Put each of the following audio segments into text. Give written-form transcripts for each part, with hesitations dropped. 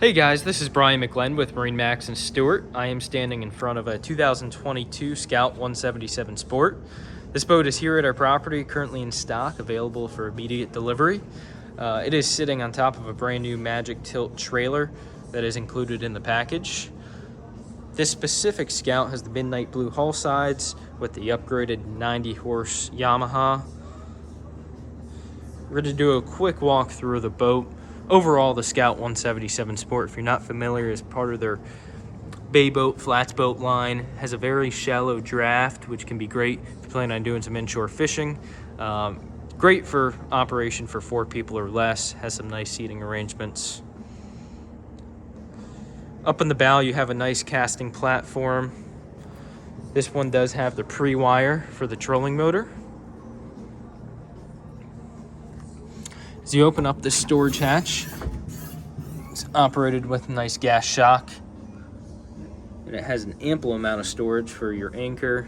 Hey guys, this is Brian McGlenn with MarineMax and Stuart. I am standing in front of a 2022 Scout 177 Sport. This boat is here at our property, currently in stock, available for immediate delivery. It is sitting on top of a brand new Magic Tilt trailer that is included in the package. This specific Scout has the midnight blue hull sides with the upgraded 90 horse Yamaha. We're going to do a quick walk through of the boat. Overall, the Scout 177 Sport, if you're not familiar, is part of their bay boat, flats boat line. Has a very shallow draft, which can be great if you plan on doing some inshore fishing. Great for operation for 4 people or less. Has some nice seating arrangements. Up in the bow, you have a nice casting platform. This one does have the pre-wire for the trolling motor. As you open up this storage hatch, it's operated with a nice gas shock, and it has an ample amount of storage for your anchor.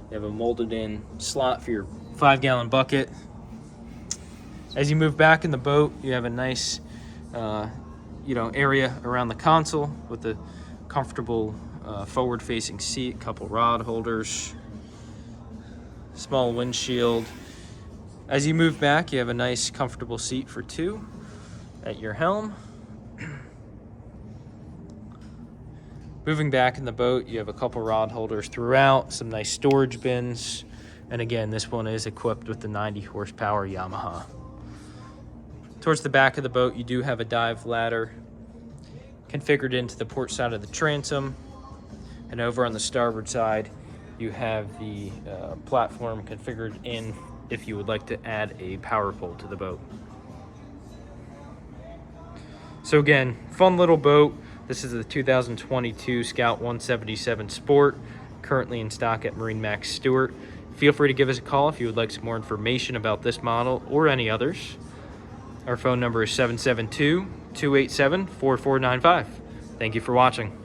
You have a molded in slot for your 5-gallon bucket. As you move back in the boat, you have a nice area around the console with a comfortable forward facing seat, couple rod holders, small windshield. As you move back, you have a nice comfortable seat for 2 at your helm. Moving back in the boat, you have a couple rod holders throughout, some nice storage bins, and again, this one is equipped with the 90 horsepower Yamaha. Towards the back of the boat, you do have a dive ladder configured into the port side of the transom, and over on the starboard side, you have the platform configured in if you would like to add a power pole to the boat. So again, fun little boat. This is the 2022 Scout 177 Sport, currently in stock at MarineMax Stuart. Feel free to give us a call if you would like some more information about this model or any others. Our phone number is 772-287-4495. Thank you for watching.